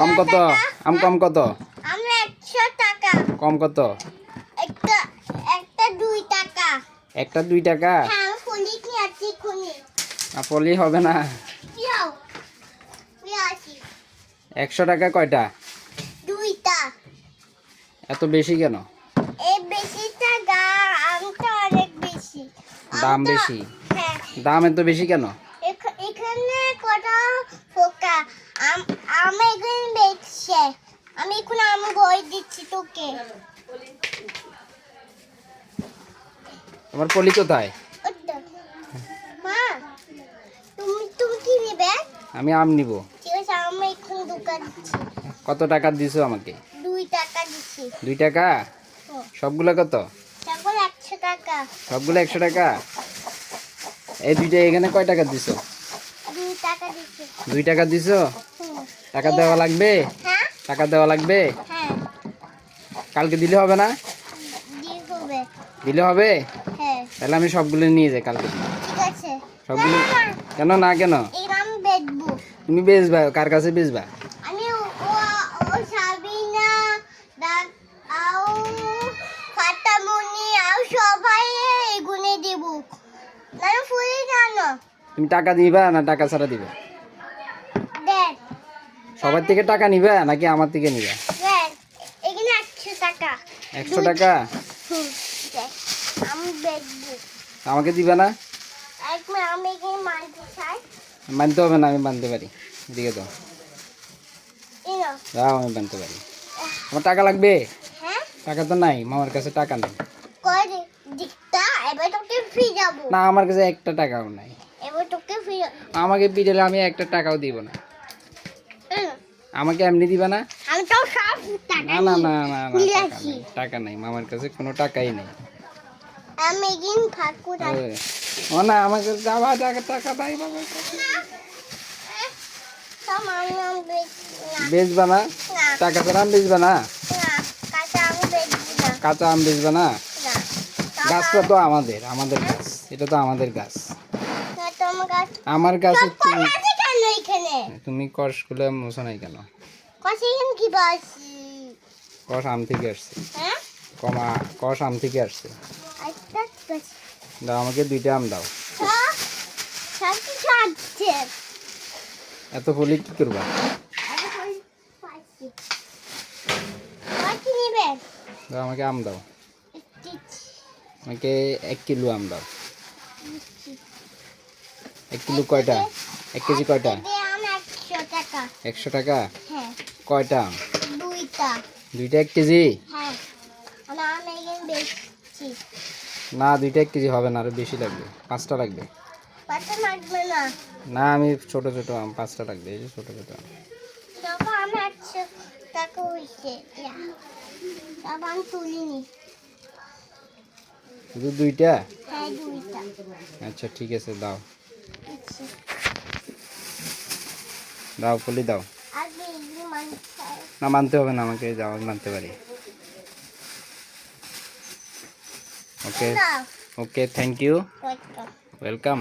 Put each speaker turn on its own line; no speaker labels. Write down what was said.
কম কত? আম কম কত?
আম 100 টাকা।
কম কত?
একটা একটা 2 টাকা।
একটা 2 টাকা?
হ্যাঁ, আমি পলি কি আছি খুনি।
পলি হবে না।
যাও। আসি।
100 টাকা কয়টা?
2টা।
এত বেশি কেন?
এই বেশি টাকা আমটা অনেক বেশি।
দাম বেশি?
হ্যাঁ।
দাম এত বেশি কেন?
এখানে কটা পোকা আম আম এখানে বেচছে। আমি এখন আম বই দিচ্ছি তোকে।
তোমার পলি কোথায়?
ওটা। মা, তুমি কি নেবে?
আমি আম নিব।
ঠিক আছে, আমি এখন দোকান দিচ্ছি।
কত টাকা দিছো আমাকে?
2 টাকা দিচ্ছি।
2 টাকা? সবগুলো কত?
তারপর 100 টাকা।
সবগুলো 100 টাকা? এই দুইটা এখানে কয় টাকা দিছো?
2 টাকা দিচ্ছি।
2 টাকা দিছো?
হুম।
টাকা দেওয়া লাগবে?
হ্যাঁ?
টাকা দেওয়া লাগবে?
হ্যাঁ।
কালকে দিলে হবে না?
দিয়ে হবে।
দিলে হবে?
হ্যাঁ।
তাহলে আমি সবগুলো নিয়ে যাই কালকে দিন।
ঠিক আছে।
সবগুলো
না,
কেন না কেন?
এই আম বেচবো।
তুমি বেচবা? কার কাছে বেচবা?
আমি ও সাবিনা দাদ আও ফাটামনি আও সবাই এগুনে দেব। না ফুলি জানো।
তুমি টাকা দিবা না টাকা ছাড়া দিবা?
দেখ।
সবার থেকে টাকা নিবা নাকি আমার থেকে নিবা?
দেখ। এখানে 100 টাকা।
100 টাকা?
হুম। দেখ। আমি বেচবো।
আমাকে দিবা না?
আমি এখানে মানতে চাই।
মানতে হবে না, আমি মানতে পারি। দিকে দাও।
ইনো।
দাও, আমি মানতে পারি। আমার টাকা লাগবে?
হ্যাঁ?
টাকা তো নাই, মামার কাছে টাকা নেই।
কই দিকটা এবার তোকে ফ্রি যাব।
না, আমার কাছে একটা টাকাও নাই।
এবার তোকে ফ্রি।
আমাকে পিটালে আমি একটা টাকাও দিব না। আমাকে এমনি দিবা না?
আমি তো সব টাকা
না না না না না,
নিয়ে
টাকা
আসি।
নেই, টাকা নাই, মামার কাছে কোনো টাকাই নেই।
আমি গিন ঠাকুর
ও না, আমাকে যাওয়া টাকা টাকা নাই বাবার কাছে।
সব আমি
বেচবা না?
না
টাকা ছাড়া আম বেচবা না?
না কাঁচা আমি বেচবো না।
কাঁচা আম বেচবা না?
না
গাছটা তো আমাদের, আমাদের গাছ, এটা তো আমাদের গাছ।
না তোমার গাছ
আমার গাছে
সব কই আছে কেন এখানে?
তুমি কষগুলো মোছো নাই কেন?
কষে এখানে কি বাসি?
কষ আম থেকে আসছে।
হ্যাঁ?
কষ আম থেকে আসছে।
আচ্ছা গাছ
দাও, আমাকে 2টা আম দাও।
সব সব কিছু আছে।
এত ফলি কি করবা?
আরে কই পাইছি। কয় কি নেবে?
দাও, আমাকে আম দাও।
দিচ্ছি,
আমাকে 1 কিলো আম দাও।
দিচ্ছি।
1 কিলো কয়টা? 1 কেজি কয়টা?
কেজি আম 100 টাকা।
100 টাকা?
হ্যাঁ,
কয়টা আম?
2টা।
2টা 1 কেজি?
হ্যাঁ, আমি এখানে বেচছি।
না, 2টা 1 কেজি হবে না, আরো বেশি লাগবে। 5টা লাগবে।
পাতা লাগবে না।
না, আমি ছোট ছোট আম 5টা লাগবে, এই যে ছোট ছোট আম।
তখন আমি 100 টাকা হয়েছে। তখন আমি তুলিনি।
শুধু 2টা?
হ্যাঁ, 2টা।
আচ্ছা ঠিক আছে, দাও।
দিচ্ছি।
দাও, ফলি দাও।
আর বেশি মানতে চাই।
না, মানতে হবে না, আমাকে যাও, আমি মানতে পারি। ওকে
না,
ওকে, থ্যাংক ইউ,
কত?
ওয়েলকাম।